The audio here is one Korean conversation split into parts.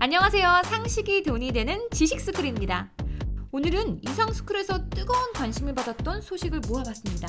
안녕하세요. 상식이 돈이 되는 지식스쿨입니다. 오늘은 이상스쿨에서 뜨거운 관심을 받았던 소식을 모아봤습니다.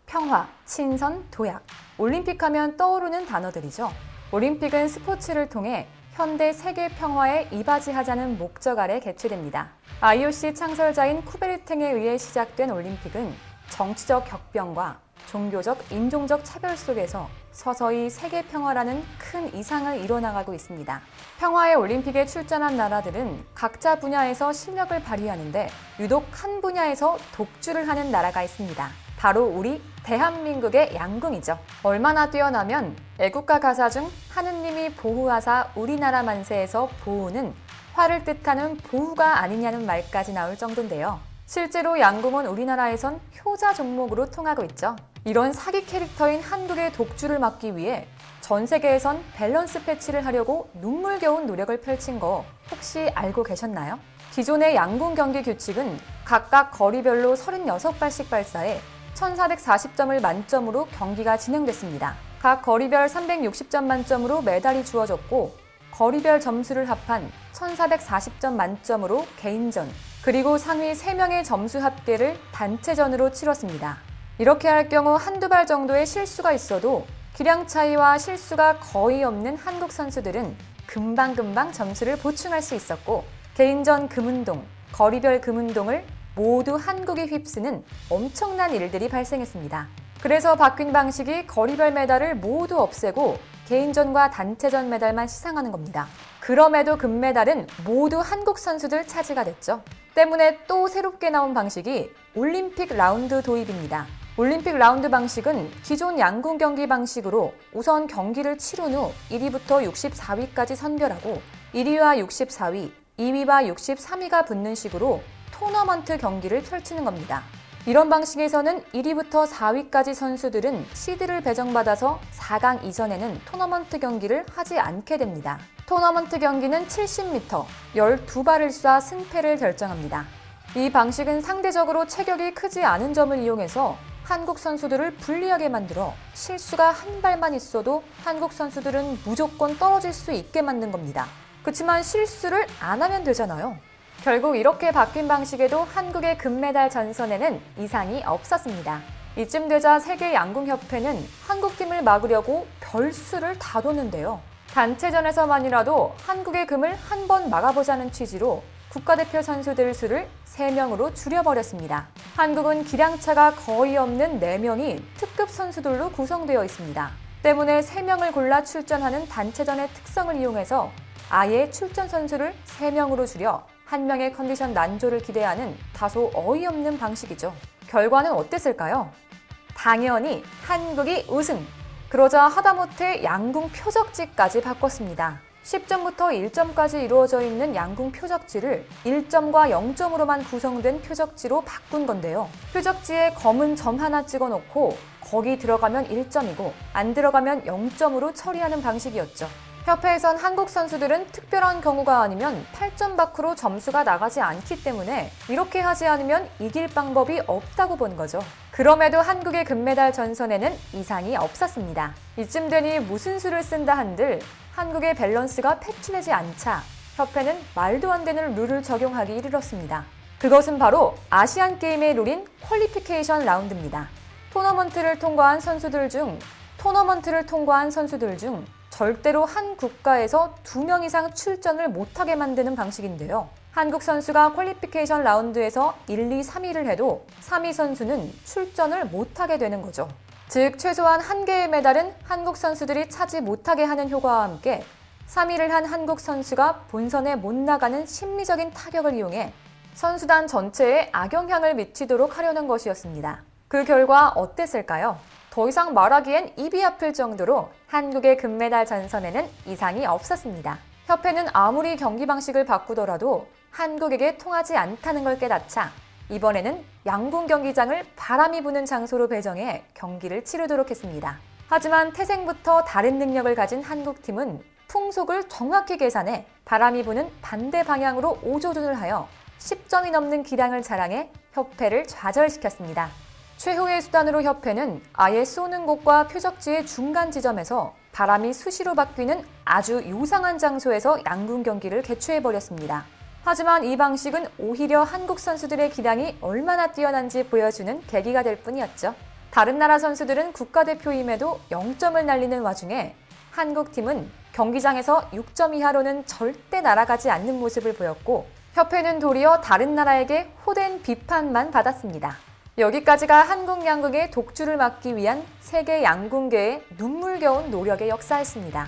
평화, 친선, 도약. 올림픽 하면 떠오르는 단어들이죠. 올림픽은 스포츠를 통해 현대 세계 평화에 이바지하자는 목적 아래 개최됩니다. IOC 창설자인 쿠베르탱에 의해 시작된 올림픽은 정치적 격변과 종교적, 인종적 차별 속에서 서서히 세계 평화라는 큰 이상을 이뤄나가고 있습니다. 평화의 올림픽에 출전한 나라들은 각자 분야에서 실력을 발휘하는데 유독 한 분야에서 독주를 하는 나라가 있습니다. 바로 우리 대한민국의 양궁이죠. 얼마나 뛰어나면 애국가 가사 중 하느님이 보후하사 우리나라 만세에서 보후는 화를 뜻하는 보후가 아니냐는 말까지 나올 정도인데요. 실제로 양궁은 우리나라에선 효자 종목으로 통하고 있죠. 이런 사기 캐릭터인 한국의 독주를 막기 위해 전 세계에선 밸런스 패치를 하려고 눈물겨운 노력을 펼친 거 혹시 알고 계셨나요? 기존의 양궁 경기 규칙은 각각 거리별로 36발씩 발사해 1440점을 만점으로 경기가 진행됐습니다. 각 거리별 360점 만점으로 메달이 주어졌고 거리별 점수를 합한 1440점 만점으로 개인전, 그리고 상위 3명의 점수 합계를 단체전으로 치렀습니다. 이렇게 할 경우 한두 발 정도의 실수가 있어도 기량 차이와 실수가 거의 없는 한국 선수들은 금방금방 점수를 보충할 수 있었고 개인전 금운동, 거리별 금운동을 모두 한국이 휩쓰는 엄청난 일들이 발생했습니다. 그래서 바뀐 방식이 거리별 메달을 모두 없애고 개인전과 단체전 메달만 시상하는 겁니다. 그럼에도 금메달은 모두 한국 선수들 차지가 됐죠. 때문에 또 새롭게 나온 방식이 올림픽 라운드 도입입니다. 올림픽 라운드 방식은 기존 양궁 경기 방식으로 우선 경기를 치룬 후 1위부터 64위까지 선별하고 1위와 64위, 2위와 63위가 붙는 식으로 토너먼트 경기를 펼치는 겁니다. 이런 방식에서는 1위부터 4위까지 선수들은 시드를 배정받아서 4강 이전에는 토너먼트 경기를 하지 않게 됩니다. 토너먼트 경기는 70m, 12발을 쏴 승패를 결정합니다. 이 방식은 상대적으로 체격이 크지 않은 점을 이용해서 한국 선수들을 불리하게 만들어 실수가 한 발만 있어도 한국 선수들은 무조건 떨어질 수 있게 만든 겁니다. 그렇지만 실수를 안 하면 되잖아요. 결국 이렇게 바뀐 방식에도 한국의 금메달 전선에는 이상이 없었습니다. 이쯤 되자 세계 양궁협회는 한국팀을 막으려고 별수를 다 뒀는데요. 단체전에서만이라도 한국의 금을 한 번 막아보자는 취지로 국가대표 선수들 수를 3명으로 줄여버렸습니다. 한국은 기량차가 거의 없는 4명이 특급 선수들로 구성되어 있습니다. 때문에 3명을 골라 출전하는 단체전의 특성을 이용해서 아예 출전 선수를 3명으로 줄여 1명의 컨디션 난조를 기대하는 다소 어이없는 방식이죠. 결과는 어땠을까요? 당연히 한국이 우승! 그러자 하다못해 양궁 표적지까지 바꿨습니다. 10점부터 1점까지 이루어져 있는 양궁 표적지를 1점과 0점으로만 구성된 표적지로 바꾼 건데요. 표적지에 검은 점 하나 찍어놓고 거기 들어가면 1점이고 안 들어가면 0점으로 처리하는 방식이었죠. 협회에선 한국 선수들은 특별한 경우가 아니면 8점 밖으로 점수가 나가지 않기 때문에 이렇게 하지 않으면 이길 방법이 없다고 본 거죠. 그럼에도 한국의 금메달 전선에는 이상이 없었습니다. 이쯤 되니 무슨 수를 쓴다 한들 한국의 밸런스가 패치되지 않자 협회는 말도 안 되는 룰을 적용하기 이르렀습니다. 그것은 바로 아시안게임의 룰인 퀄리피케이션 라운드입니다. 토너먼트를 통과한 선수들 중 절대로 한 국가에서 2명 이상 출전을 못하게 만드는 방식인데요. 한국 선수가 퀄리피케이션 라운드에서 1, 2, 3위를 해도 3위 선수는 출전을 못하게 되는 거죠. 즉 최소한 1개의 메달은 한국 선수들이 차지 못하게 하는 효과와 함께 3위를 한 한국 선수가 본선에 못 나가는 심리적인 타격을 이용해 선수단 전체에 악영향을 미치도록 하려는 것이었습니다. 그 결과 어땠을까요? 더 이상 말하기엔 입이 아플 정도로 한국의 금메달 전선에는 이상이 없었습니다. 협회는 아무리 경기 방식을 바꾸더라도 한국에게 통하지 않다는 걸 깨닫자 이번에는 양궁 경기장을 바람이 부는 장소로 배정해 경기를 치르도록 했습니다. 하지만 태생부터 다른 능력을 가진 한국팀은 풍속을 정확히 계산해 바람이 부는 반대 방향으로 오조준을 하여 10점이 넘는 기량을 자랑해 협회를 좌절시켰습니다. 최후의 수단으로 협회는 아예 쏘는 곳과 표적지의 중간 지점에서 바람이 수시로 바뀌는 아주 요상한 장소에서 양궁 경기를 개최해버렸습니다. 하지만 이 방식은 오히려 한국 선수들의 기량이 얼마나 뛰어난지 보여주는 계기가 될 뿐이었죠. 다른 나라 선수들은 국가대표임에도 0점을 날리는 와중에 한국팀은 경기장에서 6점 이하로는 절대 날아가지 않는 모습을 보였고 협회는 도리어 다른 나라에게 호된 비판만 받았습니다. 여기까지가 한국 양궁의 독주를 막기 위한 세계 양궁계의 눈물겨운 노력의 역사였습니다.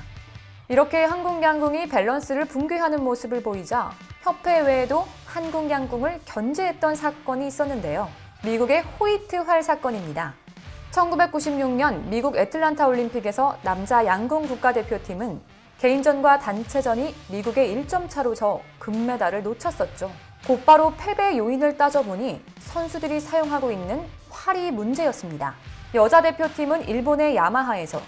이렇게 한국 양궁이 밸런스를 붕괴하는 모습을 보이자 협회 외에도 한국 양궁을 견제했던 사건이 있었는데요. 미국의 호이트 활 사건입니다. 1996년 미국 애틀란타 올림픽에서 남자 양궁 국가대표팀은 개인전과 단체전이 미국의 1점 차로 져 금메달을 놓쳤었죠. 곧바로 패배 요인을 따져보니 선수들이 사용하고 있는 활이 문제였습니다. 여자 대표팀은 일본의 야마하에서,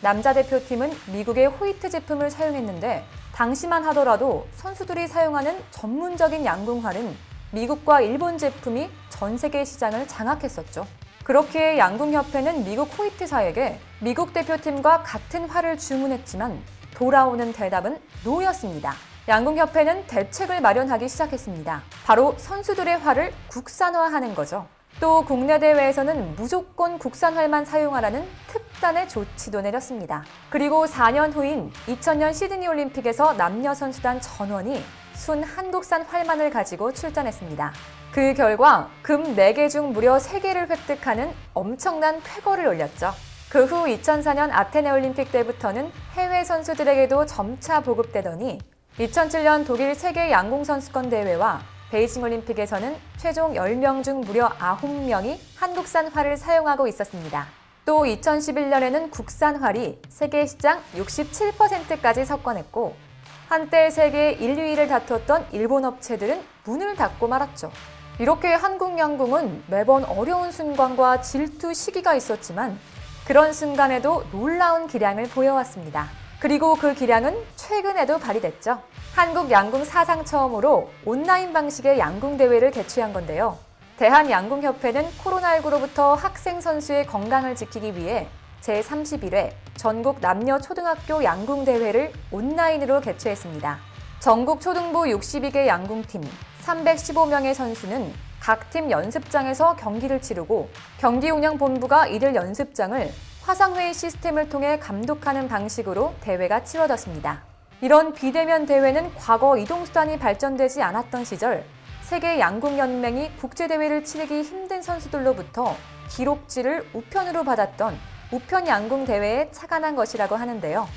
남자 대표팀은 미국의 호이트 제품을 사용했는데 당시만 하더라도 선수들이 사용하는 전문적인 양궁활은 미국과 일본 제품이 전 세계 시장을 장악했었죠. 그렇기에 양궁협회는 미국 호이트사에게 미국 대표팀과 같은 활을 주문했지만 돌아오는 대답은 노였습니다. 양궁협회는 대책을 마련하기 시작했습니다. 바로 선수들의 활을 국산화하는 거죠. 또 국내 대회에서는 무조건 국산활만 사용하라는 특단의 조치도 내렸습니다. 그리고 4년 후인 2000년 시드니 올림픽에서 남녀 선수단 전원이 순 한국산 활만을 가지고 출전했습니다. 그 결과 금 4개 중 무려 3개를 획득하는 엄청난 쾌거를 올렸죠. 그 후 2004년 아테네 올림픽 때부터는 해외 선수들에게도 점차 보급되더니 2007년 독일 세계 양궁 선수권 대회와 베이징 올림픽에서는 최종 10명 중 무려 9명이 한국산 활을 사용하고 있었습니다. 또 2011년에는 국산 활이 세계 시장 67%까지 석권했고 한때 세계 1, 2위를 다투었던 일본 업체들은 문을 닫고 말았죠. 이렇게 한국 양궁은 매번 어려운 순간과 질투 시기가 있었지만 그런 순간에도 놀라운 기량을 보여왔습니다. 그리고 그 기량은 최근에도 발휘됐죠. 한국 양궁 사상 처음으로 온라인 방식의 양궁 대회를 개최한 건데요. 대한양궁협회는 코로나19로부터 학생 선수의 건강을 지키기 위해 제31회 전국 남녀 초등학교 양궁 대회를 온라인으로 개최했습니다. 전국 초등부 62개 양궁팀 315명의 선수는 각 팀 연습장에서 경기를 치르고 경기운영본부가 이들 연습장을 화상회의 시스템을 통해 감독하는 방식으로 대회가 치러졌습니다. 이런 비대면 대회는 과거 이동수단이 발전되지 않았던 시절 세계 양궁연맹이 국제대회를 치르기 힘든 선수들로부터 기록지를 우편으로 받았던 우편 양궁 대회에 착안한 것이라고 하는데요.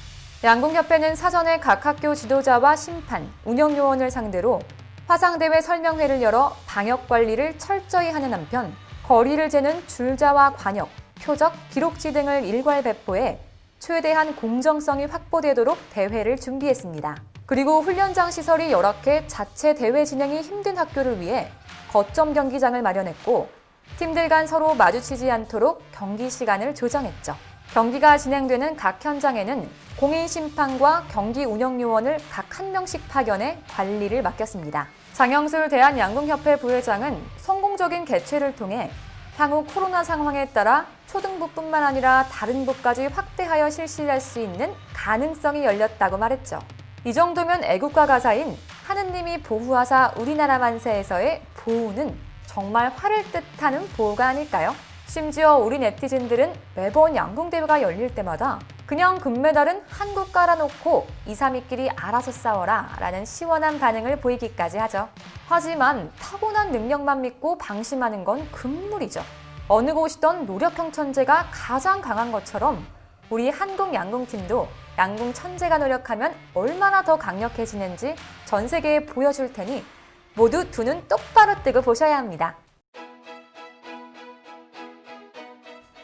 양궁협회는 사전에 각 학교 지도자와 심판, 운영요원을 상대로 화상대회 설명회를 열어 방역관리를 철저히 하는 한편 거리를 재는 줄자와 관역, 표적, 기록지 등을 일괄 배포해 최대한 공정성이 확보되도록 대회를 준비했습니다. 그리고 훈련장 시설이 열악해 자체 대회 진행이 힘든 학교를 위해 거점 경기장을 마련했고 팀들 간 서로 마주치지 않도록 경기 시간을 조정했죠. 경기가 진행되는 각 현장에는 공인 심판과 경기 운영 요원을 각 한 명씩 파견해 관리를 맡겼습니다. 장영술 대한양궁협회 부회장은 성공적인 개최를 통해 향후 코로나 상황에 따라 초등부뿐만 아니라 다른 부까지 확대하여 실시할 수 있는 가능성이 열렸다고 말했죠. 이 정도면 애국가 가사인 하느님이 보후하사 우리나라 만세에서의 보후는 정말 화를 뜻하는 보호가 아닐까요? 심지어 우리 네티즌들은 매번 양궁대회가 열릴 때마다 그냥 금메달은 한국 깔아놓고 2, 3위끼리 알아서 싸워라 라는 시원한 반응을 보이기까지 하죠. 하지만 타고난 능력만 믿고 방심하는 건 금물이죠. 어느 곳이던 노력형 천재가 가장 강한 것처럼 우리 한국 양궁팀도 양궁 천재가 노력하면 얼마나 더 강력해지는지 전 세계에 보여줄 테니 모두 두 눈 똑바로 뜨고 보셔야 합니다.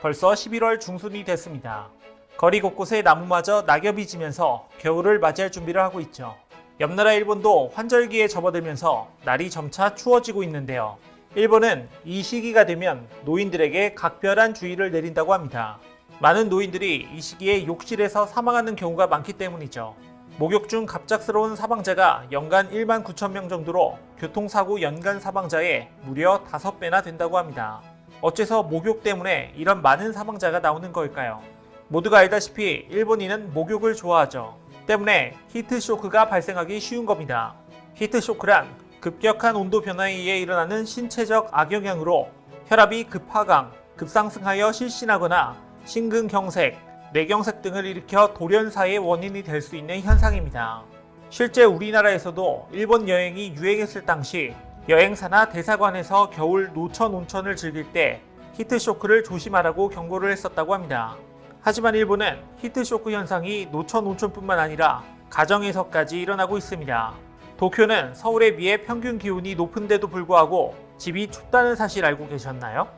벌써 11월 중순이 됐습니다. 거리 곳곳에 나무마저 낙엽이 지면서 겨울을 맞이할 준비를 하고 있죠. 옆나라 일본도 환절기에 접어들면서 날이 점차 추워지고 있는데요. 일본은 이 시기가 되면 노인들에게 각별한 주의를 내린다고 합니다. 많은 노인들이 이 시기에 욕실에서 사망하는 경우가 많기 때문이죠. 목욕 중 갑작스러운 사망자가 연간 1만 9천 명 정도로 교통사고 연간 사망자의 무려 5배나 된다고 합니다. 어째서 목욕 때문에 이런 많은 사망자가 나오는 걸까요? 모두가 알다시피 일본인은 목욕을 좋아하죠. 때문에 히트쇼크가 발생하기 쉬운 겁니다. 히트쇼크란 급격한 온도 변화에 의해 일어나는 신체적 악영향으로 혈압이 급하강, 급상승하여 실신하거나 심근경색, 뇌경색 등을 일으켜 돌연사의 원인이 될 수 있는 현상입니다. 실제 우리나라에서도 일본 여행이 유행했을 당시 여행사나 대사관에서 겨울 노천 온천을 즐길 때 히트쇼크를 조심하라고 경고를 했었다고 합니다. 하지만 일본은 히트쇼크 현상이 노천 온천뿐만 아니라 가정에서까지 일어나고 있습니다. 도쿄는 서울에 비해 평균 기온이 높은데도 불구하고 집이 춥다는 사실 알고 계셨나요?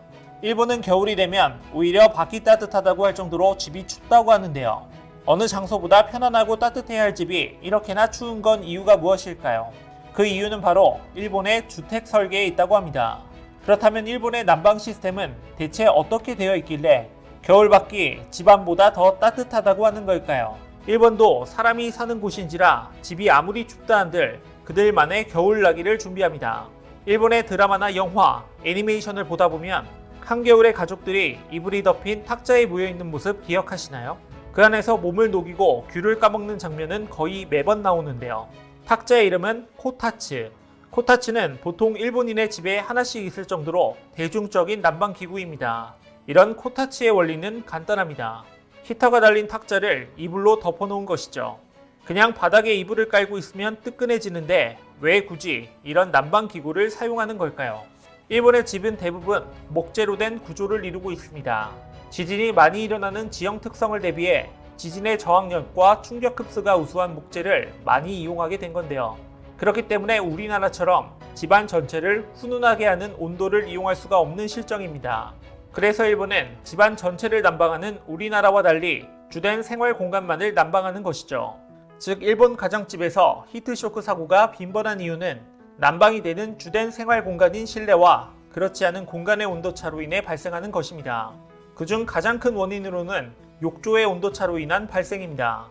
일본은 겨울이 되면 오히려 밖이 따뜻하다고 할 정도로 집이 춥다고 하는데요. 어느 장소보다 편안하고 따뜻해야 할 집이 이렇게나 추운 건 이유가 무엇일까요? 그 이유는 바로 일본의 주택 설계에 있다고 합니다. 그렇다면 일본의 난방 시스템은 대체 어떻게 되어 있길래 겨울밖이 집안보다 더 따뜻하다고 하는 걸까요? 일본도 사람이 사는 곳인지라 집이 아무리 춥다 한들 그들만의 겨울나기를 준비합니다. 일본의 드라마나 영화, 애니메이션을 보다 보면 한겨울에 가족들이 이불이 덮인 탁자에 모여있는 모습 기억하시나요? 그 안에서 몸을 녹이고 귤을 까먹는 장면은 거의 매번 나오는데요. 탁자의 이름은 코타츠. 코타츠는 보통 일본인의 집에 하나씩 있을 정도로 대중적인 난방기구입니다. 이런 코타츠의 원리는 간단합니다. 히터가 달린 탁자를 이불로 덮어놓은 것이죠. 그냥 바닥에 이불을 깔고 있으면 뜨끈해지는데 왜 굳이 이런 난방기구를 사용하는 걸까요? 일본의 집은 대부분 목재로 된 구조를 이루고 있습니다. 지진이 많이 일어나는 지형 특성을 대비해 지진의 저항력과 충격 흡수가 우수한 목재를 많이 이용하게 된 건데요. 그렇기 때문에 우리나라처럼 집안 전체를 훈훈하게 하는 온도를 이용할 수가 없는 실정입니다. 그래서 일본은 집안 전체를 난방하는 우리나라와 달리 주된 생활 공간만을 난방하는 것이죠. 즉 일본 가정집에서 히트쇼크 사고가 빈번한 이유는 난방이 되는 주된 생활 공간인 실내와 그렇지 않은 공간의 온도차로 인해 발생하는 것입니다. 그중 가장 큰 원인으로는 욕조의 온도차로 인한 발생입니다.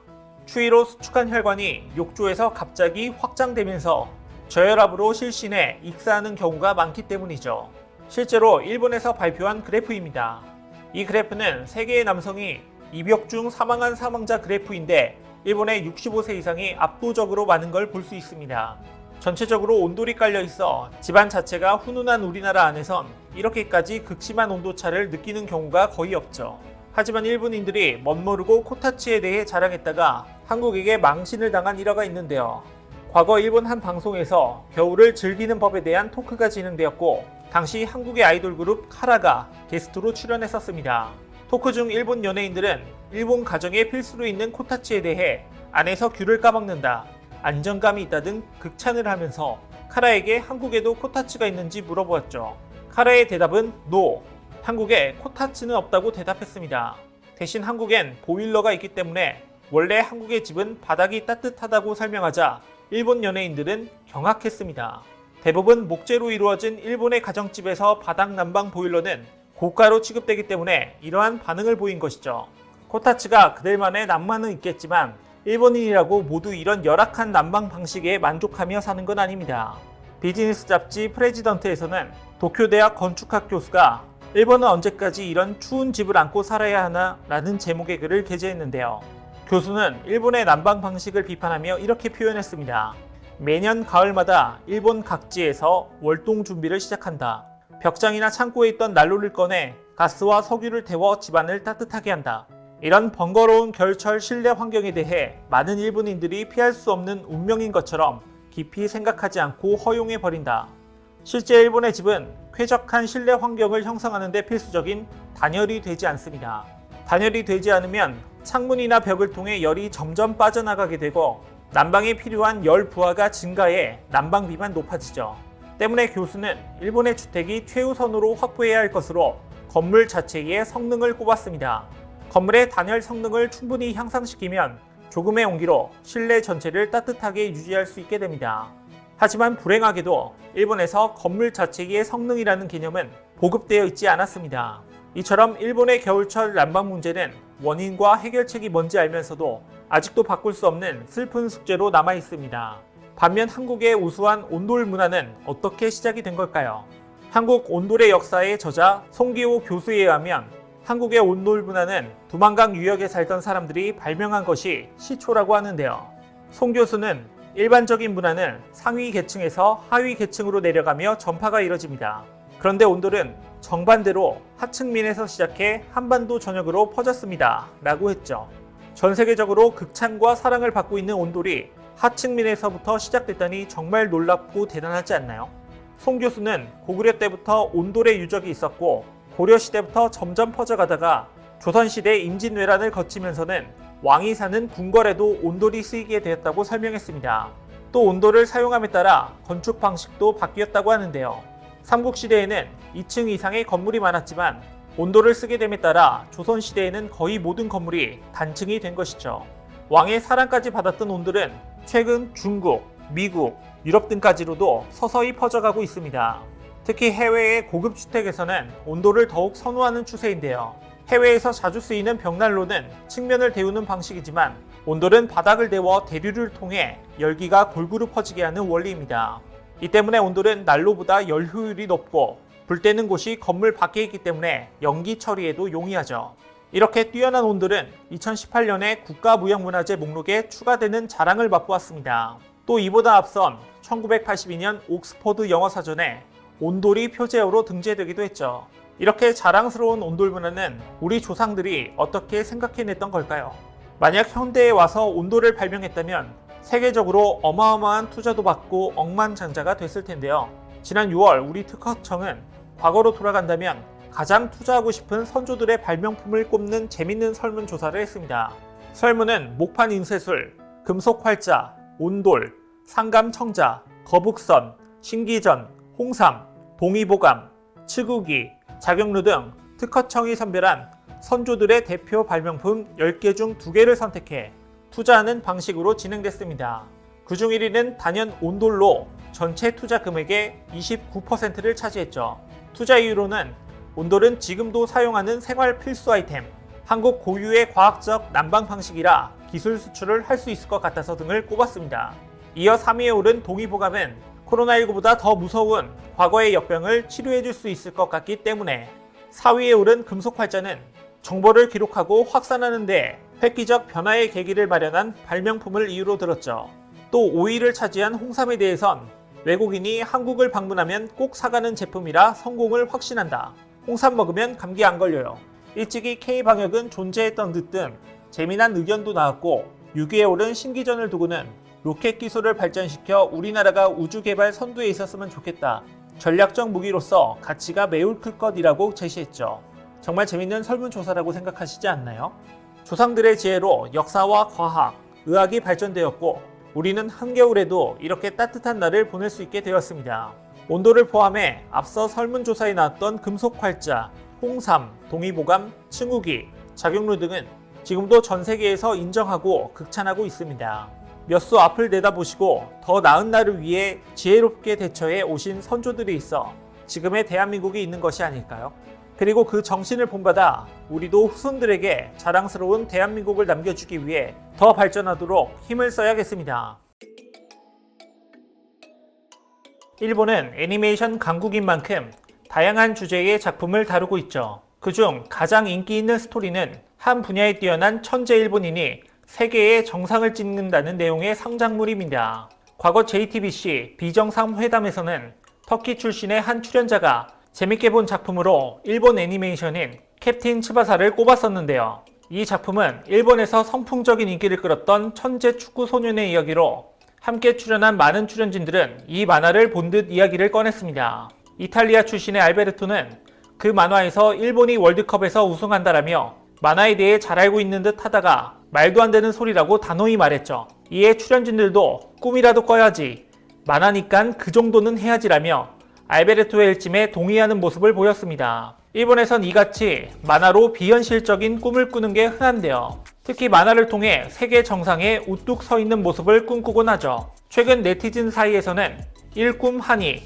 추위로 수축한 혈관이 욕조에서 갑자기 확장되면서 저혈압으로 실신해 익사하는 경우가 많기 때문이죠. 실제로 일본에서 발표한 그래프입니다. 이 그래프는 세계의 남성이 입욕 중 사망한 사망자 그래프인데 일본의 65세 이상이 압도적으로 많은 걸 볼 수 있습니다. 전체적으로 온돌이 깔려 있어 집안 자체가 훈훈한 우리나라 안에선 이렇게까지 극심한 온도차를 느끼는 경우가 거의 없죠. 하지만 일본인들이 멋모르고 코타츠에 대해 자랑했다가 한국에게 망신을 당한 일화가 있는데요. 과거 일본 한 방송에서 겨울을 즐기는 법에 대한 토크가 진행되었고 당시 한국의 아이돌 그룹 카라가 게스트로 출연했었습니다. 토크 중 일본 연예인들은 일본 가정에 필수로 있는 코타츠에 대해 안에서 귤을 까먹는다, 안정감이 있다 등 극찬을 하면서 카라에게 한국에도 코타츠가 있는지 물어보았죠. 카라의 대답은 NO! 한국에 코타츠는 없다고 대답했습니다. 대신 한국엔 보일러가 있기 때문에 원래 한국의 집은 바닥이 따뜻하다고 설명하자 일본 연예인들은 경악했습니다. 대부분 목재로 이루어진 일본의 가정집에서 바닥 난방 보일러는 고가로 취급되기 때문에 이러한 반응을 보인 것이죠. 코타츠가 그들만의 낭만은 있겠지만 일본인이라고 모두 이런 열악한 난방 방식에 만족하며 사는 건 아닙니다. 비즈니스 잡지 프레지던트에서는 도쿄대학 건축학 교수가 일본은 언제까지 이런 추운 집을 안고 살아야 하나 라는 제목의 글을 게재했는데요. 교수는 일본의 난방 방식을 비판하며 이렇게 표현했습니다. 매년 가을마다 일본 각지에서 월동 준비를 시작한다. 벽장이나 창고에 있던 난로를 꺼내 가스와 석유를 태워 집안을 따뜻하게 한다. 이런 번거로운 겨울철 실내 환경에 대해 많은 일본인들이 피할 수 없는 운명인 것처럼 깊이 생각하지 않고 허용해버린다. 실제 일본의 집은 쾌적한 실내 환경을 형성하는 데 필수적인 단열이 되지 않습니다. 단열이 되지 않으면 창문이나 벽을 통해 열이 점점 빠져나가게 되고 난방에 필요한 열 부하가 증가해 난방비만 높아지죠. 때문에 교수는 일본의 주택이 최우선으로 확보해야 할 것으로 건물 자체의 성능을 꼽았습니다. 건물의 단열 성능을 충분히 향상시키면 조금의 온기로 실내 전체를 따뜻하게 유지할 수 있게 됩니다. 하지만 불행하게도 일본에서 건물 자체의 성능이라는 개념은 보급되어 있지 않았습니다. 이처럼 일본의 겨울철 난방 문제는 원인과 해결책이 뭔지 알면서도 아직도 바꿀 수 없는 슬픈 숙제로 남아 있습니다. 반면 한국의 우수한 온돌 문화는 어떻게 시작이 된 걸까요? 한국 온돌의 역사의 저자 송기호 교수에 의하면 한국의 온돌 문화는 두만강 유역에 살던 사람들이 발명한 것이 시초라고 하는데요. 송 교수는 일반적인 문화는 상위 계층에서 하위 계층으로 내려가며 전파가 이뤄집니다. 그런데 온돌은 정반대로 하층민에서 시작해 한반도 전역으로 퍼졌습니다. 라고 했죠. 전 세계적으로 극찬과 사랑을 받고 있는 온돌이 하층민에서부터 시작됐다니 정말 놀랍고 대단하지 않나요? 송 교수는 고구려 때부터 온돌의 유적이 있었고 고려 시대부터 점점 퍼져가다가 조선시대 임진왜란을 거치면서는 왕이 사는 궁궐에도 온돌이 쓰이게 되었다고 설명했습니다. 또 온돌을 사용함에 따라 건축 방식도 바뀌었다고 하는데요. 삼국시대에는 2층 이상의 건물이 많았지만 온돌을 쓰게 됨에 따라 조선시대에는 거의 모든 건물이 단층이 된 것이죠. 왕의 사랑까지 받았던 온돌은 최근 중국, 미국, 유럽 등까지로도 서서히 퍼져가고 있습니다. 특히 해외의 고급 주택에서는 온돌을 더욱 선호하는 추세인데요. 해외에서 자주 쓰이는 벽난로는 측면을 데우는 방식이지만 온돌은 바닥을 데워 대류를 통해 열기가 골고루 퍼지게 하는 원리입니다. 이 때문에 온돌은 난로보다 열 효율이 높고 불 때는 곳이 건물 밖에 있기 때문에 연기 처리에도 용이하죠. 이렇게 뛰어난 온돌은 2018년에 국가무형문화재 목록에 추가되는 자랑을 맛보았습니다. 또 이보다 앞선 1982년 옥스퍼드 영어사전에 온돌이 표제어로 등재되기도 했죠. 이렇게 자랑스러운 온돌 문화는 우리 조상들이 어떻게 생각해냈던 걸까요? 만약 현대에 와서 온돌을 발명했다면 세계적으로 어마어마한 투자도 받고 억만장자가 됐을 텐데요. 지난 6월 우리 특허청은 과거로 돌아간다면 가장 투자하고 싶은 선조들의 발명품을 꼽는 재밌는 설문조사를 했습니다. 설문은 목판 인쇄술, 금속 활자, 온돌, 상감청자, 거북선, 신기전, 홍삼, 동의보감, 치구기, 작용루 등 특허청이 선별한 선조들의 대표 발명품 10개 중 2개를 선택해 투자하는 방식으로 진행됐습니다. 그중 1위는 단연 온돌로 전체 투자 금액의 29%를 차지했죠. 투자 이유로는 온돌은 지금도 사용하는 생활 필수 아이템, 한국 고유의 과학적 난방 방식이라 기술 수출을 할 수 있을 것 같아서 등을 꼽았습니다. 이어 3위에 오른 동의보감은 코로나19보다 더 무서운 과거의 역병을 치료해줄 수 있을 것 같기 때문에, 4위에 오른 금속활자는 정보를 기록하고 확산하는 데 획기적 변화의 계기를 마련한 발명품을 이유로 들었죠. 또 5위를 차지한 홍삼에 대해선 외국인이 한국을 방문하면 꼭 사가는 제품이라 성공을 확신한다. 홍삼 먹으면 감기 안 걸려요. 일찍이 K방역은 존재했던 듯 등 재미난 의견도 나왔고, 6위에 오른 신기전을 두고는 로켓 기술을 발전시켜 우리나라가 우주 개발 선두에 있었으면 좋겠다. 전략적 무기로서 가치가 매우 클 것이라고 제시했죠. 정말 재밌는 설문조사라고 생각하시지 않나요? 조상들의 지혜로 역사와 과학, 의학이 발전되었고 우리는 한겨울에도 이렇게 따뜻한 날을 보낼 수 있게 되었습니다. 온도를 포함해 앞서 설문조사에 나왔던 금속활자, 홍삼, 동의보감, 층우기, 작용루 등은 지금도 전 세계에서 인정하고 극찬하고 있습니다. 몇 수 앞을 내다보시고 더 나은 날을 위해 지혜롭게 대처해 오신 선조들이 있어 지금의 대한민국이 있는 것이 아닐까요? 그리고 그 정신을 본받아 우리도 후손들에게 자랑스러운 대한민국을 남겨주기 위해 더 발전하도록 힘을 써야겠습니다. 일본은 애니메이션 강국인 만큼 다양한 주제의 작품을 다루고 있죠. 그중 가장 인기 있는 스토리는 한 분야에 뛰어난 천재 일본인이 세계의 정상을 찍는다는 내용의 상장물입니다. 과거 JTBC 비정상회담에서는 터키 출신의 한 출연자가 재밌게 본 작품으로 일본 애니메이션인 캡틴 츠바사를 꼽았었는데요. 이 작품은 일본에서 선풍적인 인기를 끌었던 천재 축구 소년의 이야기로 함께 출연한 많은 출연진들은 이 만화를 본 듯 이야기를 꺼냈습니다. 이탈리아 출신의 알베르토는 그 만화에서 일본이 월드컵에서 우승한다라며 만화에 대해 잘 알고 있는 듯 하다가 말도 안 되는 소리라고 단호히 말했죠. 이에 출연진들도 꿈이라도 꿔야지, 만화니깐 그 정도는 해야지라며 알베르토의 일침에 동의하는 모습을 보였습니다. 일본에선 이같이 만화로 비현실적인 꿈을 꾸는 게 흔한데요. 특히 만화를 통해 세계 정상에 우뚝 서 있는 모습을 꿈꾸곤 하죠. 최근 네티즌 사이에서는 일꿈 한이,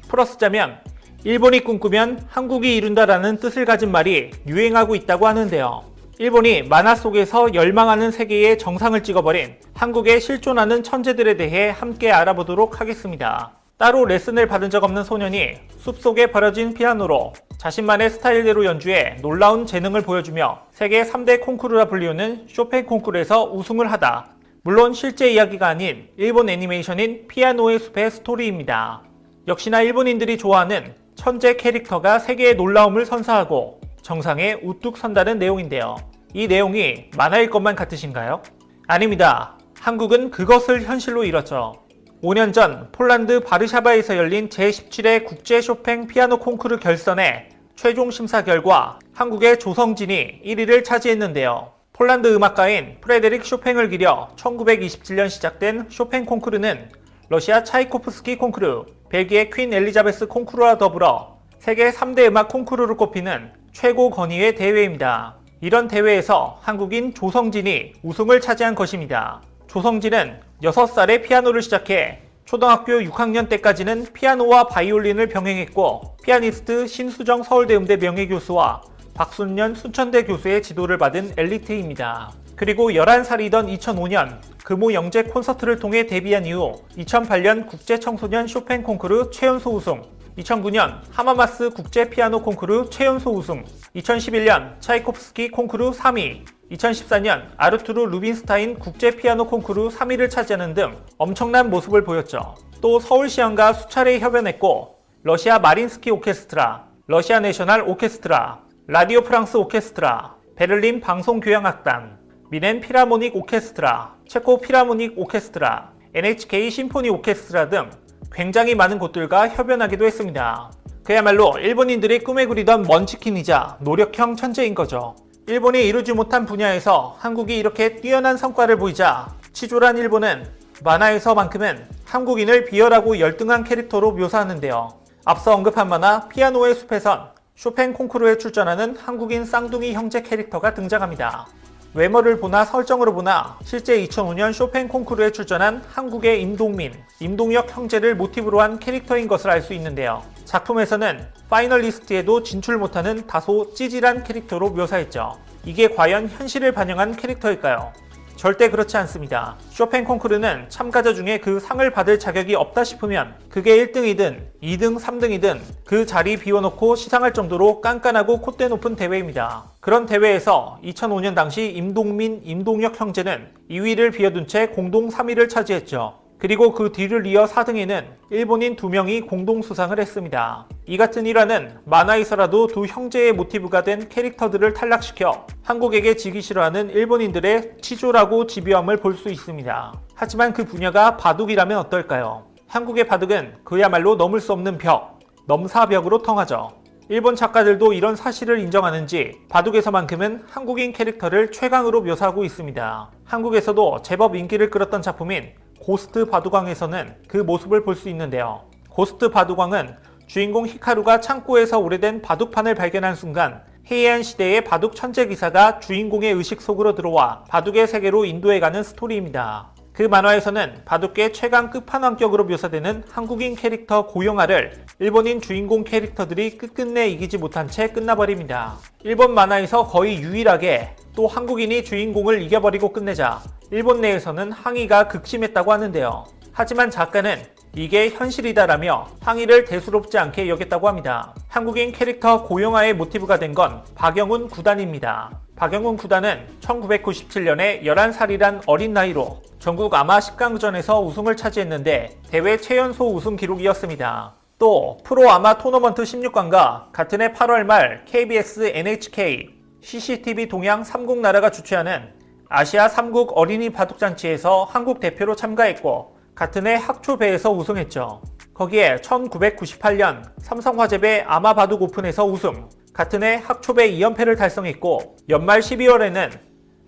풀어쓰자면 일본이 꿈꾸면 한국이 이룬다라는 뜻을 가진 말이 유행하고 있다고 하는데요. 일본이 만화 속에서 열망하는 세계의 정상을 찍어버린 한국에 실존하는 천재들에 대해 함께 알아보도록 하겠습니다. 따로 레슨을 받은 적 없는 소년이 숲속에 버려진 피아노로 자신만의 스타일대로 연주해 놀라운 재능을 보여주며 세계 3대 콩쿠르라 불리우는 쇼팽 콩쿠르에서 우승을 하다. 물론 실제 이야기가 아닌 일본 애니메이션인 피아노의 숲의 스토리입니다. 역시나 일본인들이 좋아하는 천재 캐릭터가 세계의 놀라움을 선사하고 정상에 우뚝 선다는 내용인데요. 이 내용이 만화일 것만 같으신가요? 아닙니다. 한국은 그것을 현실로 이뤘죠. 5년 전 폴란드 바르샤바에서 열린 제17회 국제 쇼팽 피아노 콩쿠르 결선의 최종 심사 결과 한국의 조성진이 1위를 차지했는데요. 폴란드 음악가인 프레데릭 쇼팽을 기려 1927년 시작된 쇼팽 콩쿠르는 러시아 차이코프스키 콩쿠르, 벨기에 퀸 엘리자베스 콩쿠르와 더불어 세계 3대 음악 콩쿠르로 꼽히는 최고 권위의 대회입니다. 이런 대회에서 한국인 조성진이 우승을 차지한 것입니다. 조성진은 6살에 피아노를 시작해 초등학교 6학년 때까지는 피아노와 바이올린을 병행했고 피아니스트 신수정 서울대음대 명예교수와 박순년 순천대 교수의 지도를 받은 엘리트입니다. 그리고 11살이던 2005년 금호 영재 콘서트를 통해 데뷔한 이후 2008년 국제청소년 쇼팽 콩쿠르 최연소 우승, 2009년 하마마스 국제 피아노 콩쿠르 최연소 우승, 2011년 차이코프스키 콩쿠르 3위, 2014년 아르투르 루빈스타인 국제 피아노 콩쿠르 3위를 차지하는 등 엄청난 모습을 보였죠. 또 서울시향과 수차례 협연했고 러시아 마린스키 오케스트라, 러시아 내셔널 오케스트라, 라디오 프랑스 오케스트라, 베를린 방송교향악단, 미넨 피라모닉 오케스트라, 체코 피라모닉 오케스트라, NHK 심포니 오케스트라 등 굉장히 많은 곳들과 협연하기도 했습니다. 그야말로 일본인들이 꿈에 그리던 먼치킨이자 노력형 천재인 거죠. 일본이 이루지 못한 분야에서 한국이 이렇게 뛰어난 성과를 보이자 치졸한 일본은 만화에서만큼은 한국인을 비열하고 열등한 캐릭터로 묘사하는데요. 앞서 언급한 만화 피아노의 숲에선 쇼팽 콩쿠르에 출전하는 한국인 쌍둥이 형제 캐릭터가 등장합니다. 외모를 보나 설정으로 보나 실제 2005년 쇼팽 콩쿠르에 출전한 한국의 임동민, 임동혁 형제를 모티브로 한 캐릭터인 것을 알 수 있는데요. 작품에서는 파이널리스트에도 진출 못하는 다소 찌질한 캐릭터로 묘사했죠. 이게 과연 현실을 반영한 캐릭터일까요? 절대 그렇지 않습니다. 쇼팽 콩쿠르는 참가자 중에 그 상을 받을 자격이 없다 싶으면 그게 1등이든 2등, 3등이든 그 자리 비워놓고 시상할 정도로 깐깐하고 콧대 높은 대회입니다. 그런 대회에서 2005년 당시 임동민, 임동혁 형제는 2위를 비워둔 채 공동 3위를 차지했죠. 그리고 그 뒤를 이어 4등에는 일본인 2명이 공동 수상을 했습니다. 이 같은 일화는 만화에서라도 두 형제의 모티브가 된 캐릭터들을 탈락시켜 한국에게 지기 싫어하는 일본인들의 치졸하고 집요함을 볼 수 있습니다. 하지만 그 분야가 바둑이라면 어떨까요? 한국의 바둑은 그야말로 넘을 수 없는 벽, 넘사벽으로 통하죠. 일본 작가들도 이런 사실을 인정하는지 바둑에서만큼은 한국인 캐릭터를 최강으로 묘사하고 있습니다. 한국에서도 제법 인기를 끌었던 작품인 고스트 바둑왕에서는 그 모습을 볼 수 있는데요. 고스트 바둑왕은 주인공 히카루가 창고에서 오래된 바둑판을 발견한 순간 헤이안 시대의 바둑 천재 기사가 주인공의 의식 속으로 들어와 바둑의 세계로 인도해가는 스토리입니다. 그 만화에서는 바둑계 최강 끝판왕격으로 묘사되는 한국인 캐릭터 고영아를 일본인 주인공 캐릭터들이 끝끝내 이기지 못한 채 끝나버립니다. 일본 만화에서 거의 유일하게 또 한국인이 주인공을 이겨버리고 끝내자 일본 내에서는 항의가 극심했다고 하는데요. 하지만 작가는 이게 현실이다라며 항의를 대수롭지 않게 여겼다고 합니다. 한국인 캐릭터 고영아의 모티브가 된 건 박영훈 구단입니다. 박영훈 구단은 1997년에 11살이란 어린 나이로 전국 아마 10강전에서 우승을 차지했는데 대회 최연소 우승 기록이었습니다. 또 프로 아마 토너먼트 16강과 같은 해 8월 말 KBS, NHK, CCTV 동양 3국 나라가 주최하는 아시아 3국 어린이 바둑잔치에서 한국 대표로 참가했고 같은 해 학초배에서 우승했죠. 거기에 1998년 삼성화재배 아마바둑 오픈에서 우승, 같은 해 학초배 2연패를 달성했고 연말 12월에는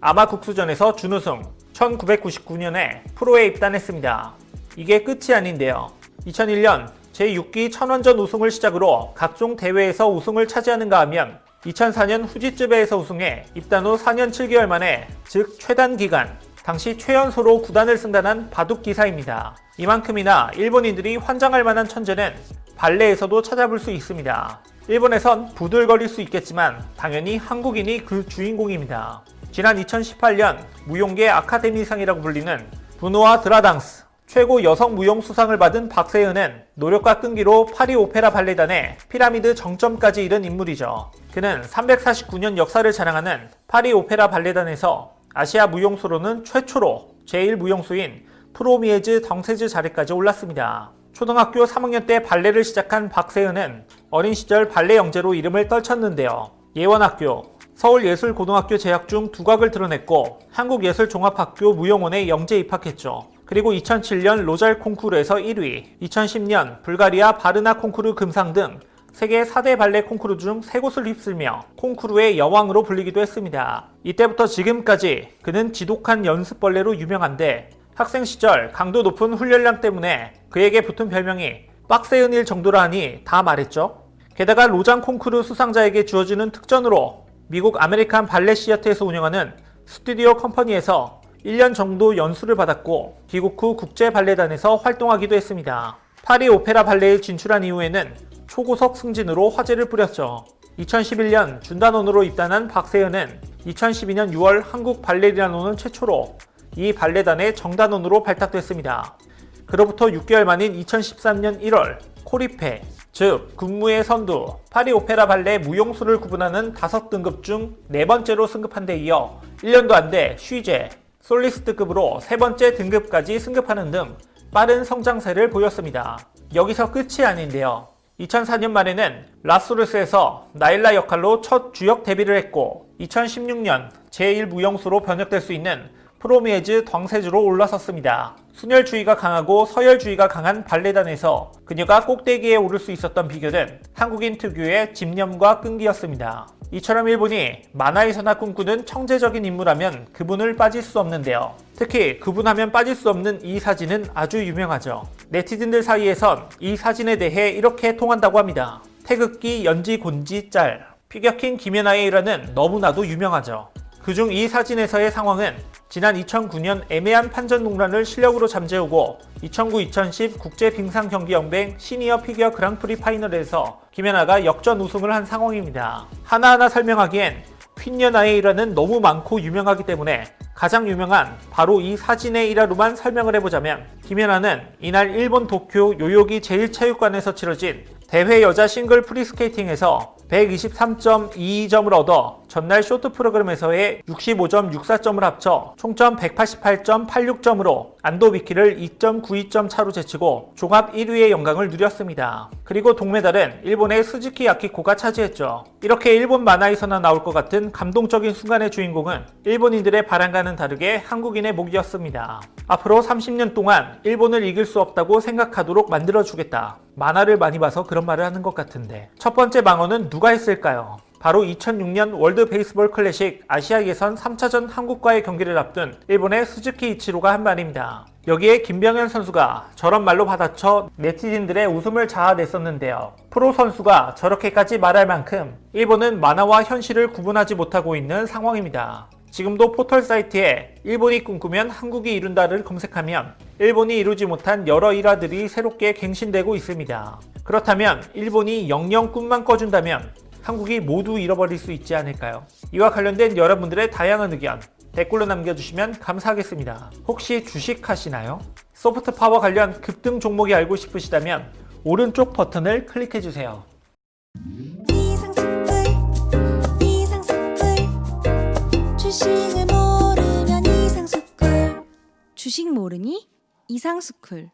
아마국수전에서 준우승, 1999년에 프로에 입단했습니다. 이게 끝이 아닌데요. 2001년 제6기 천원전 우승을 시작으로 각종 대회에서 우승을 차지하는가 하면 2004년 후지츠배에서 우승해 입단 후 4년 7개월 만에 즉 최단 기간 당시 최연소로 구단을 승단한 바둑 기사입니다. 이만큼이나 일본인들이 환장할 만한 천재는 발레에서도 찾아볼 수 있습니다. 일본에선 부들거릴 수 있겠지만 당연히 한국인이 그 주인공입니다. 지난 2018년 무용계 아카데미상이라고 불리는 분노와 드라당스 최고 여성 무용 수상을 받은 박세은은 노력과 끈기로 파리 오페라 발레단의 피라미드 정점까지 이른 인물이죠. 그는 349년 역사를 자랑하는 파리 오페라 발레단에서 아시아 무용수로는 최초로 제1무용수인 프로미에즈 덩세즈 자리까지 올랐습니다. 초등학교 3학년 때 발레를 시작한 박세은은 어린 시절 발레 영재로 이름을 떨쳤는데요. 예원학교, 서울예술고등학교 재학 중 두각을 드러냈고 한국예술종합학교 무용원에 영재 입학했죠. 그리고 2007년 로잘 콩쿠르에서 1위, 2010년 불가리아 바르나 콩쿠르 금상 등 세계 4대 발레 콩쿠르 중 3곳을 휩쓸며 콩쿠르의 여왕으로 불리기도 했습니다. 이때부터 지금까지 그는 지독한 연습벌레로 유명한데 학생 시절 강도 높은 훈련량 때문에 그에게 붙은 별명이 빡세은일 정도라 하니 다 말했죠. 게다가 로장 콩쿠르 수상자에게 주어지는 특전으로 미국 아메리칸 발레 시어터에서 운영하는 스튜디오 컴퍼니에서 1년 정도 연수를 받았고 귀국 후 국제 발레단에서 활동하기도 했습니다. 파리 오페라 발레에 진출한 이후에는 초고속 승진으로 화제를 뿌렸죠. 2011년 준단원으로 입단한 박세은은 2012년 6월 한국 발레리나노는 최초로 이 발레단의 정단원으로 발탁됐습니다. 그로부터 6개월 만인 2013년 1월 코리페, 즉 군무의 선두, 파리 오페라 발레 무용수를 구분하는 5등급 중 4번째로 승급한 데 이어 1년도 안 돼 쉬제, 솔리스트급으로 3번째 등급까지 승급하는 등 빠른 성장세를 보였습니다. 여기서 끝이 아닌데요. 2004년 말에는 라소르스에서 나일라 역할로 첫 주역 데뷔를 했고 2016년 제1무용수로 번역될 수 있는 프로미에즈 덩세즈로 올라섰습니다. 순혈주의가 강하고 서열주의가 강한 발레단에서 그녀가 꼭대기에 오를 수 있었던 비결은 한국인 특유의 집념과 끈기였습니다. 이처럼 일본이 만화에서나 꿈꾸는 청재적인 인물하면 그분을 빠질 수 없는데요. 특히 그분하면 빠질 수 없는 이 사진은 아주 유명하죠. 네티즌들 사이에선 이 사진에 대해 이렇게 통한다고 합니다. 태극기 연지 곤지 짤. 피겨킹 김연아의 일화는 너무나도 유명하죠. 그중 이 사진에서의 상황은 지난 2009년 애매한 판전 농란을 실력으로 잠재우고 2009-2010 국제빙상경기연맹 시니어 피겨 그랑프리 파이널에서 김연아가 역전 우승을 한 상황입니다. 하나하나 설명하기엔 퀸연아의 일화는 너무 많고 유명하기 때문에 가장 유명한 바로 이 사진의 일화로만 설명을 해보자면 김연아는 이날 일본 도쿄 요요기 제1체육관에서 치러진 대회 여자 싱글 프리스케이팅에서 123.22점을 얻어 전날 쇼트 프로그램에서의 65.64점을 합쳐 총점 188.86점으로 안도 비키를 2.92점 차로 제치고 종합 1위의 영광을 누렸습니다. 그리고 동메달은 일본의 스즈키 야키코가 차지했죠. 이렇게 일본 만화에서나 나올 것 같은 감동적인 순간의 주인공은 일본인들의 바람과는 다르게 한국인의 목이었습니다. 앞으로 30년 동안 일본을 이길 수 없다고 생각하도록 만들어주겠다. 만화를 많이 봐서 그런 말을 하는 것 같은데 첫 번째 방어는 누가 했을까요? 바로 2006년 월드 베이스볼 클래식 아시아 예선 3차전 한국과의 경기를 앞둔 일본의 스즈키 이치로가 한 말입니다. 여기에 김병현 선수가 저런 말로 받아쳐 네티즌들의 웃음을 자아냈었는데요. 프로 선수가 저렇게까지 말할 만큼 일본은 만화와 현실을 구분하지 못하고 있는 상황입니다. 지금도 포털 사이트에 일본이 꿈꾸면 한국이 이룬다를 검색하면 일본이 이루지 못한 여러 일화들이 새롭게 갱신되고 있습니다. 그렇다면 일본이 영영 꿈만 꿔준다면 한국이 모두 잃어버릴 수 있지 않을까요? 이와 관련된 여러분들의 다양한 의견 댓글로 남겨주시면 감사하겠습니다. 혹시 주식하시나요? 소프트 파워 관련 급등 종목이 알고 싶으시다면 오른쪽 버튼을 클릭해주세요. 주식을 모르면 이상스쿨. 주식 모르니? 이상스쿨.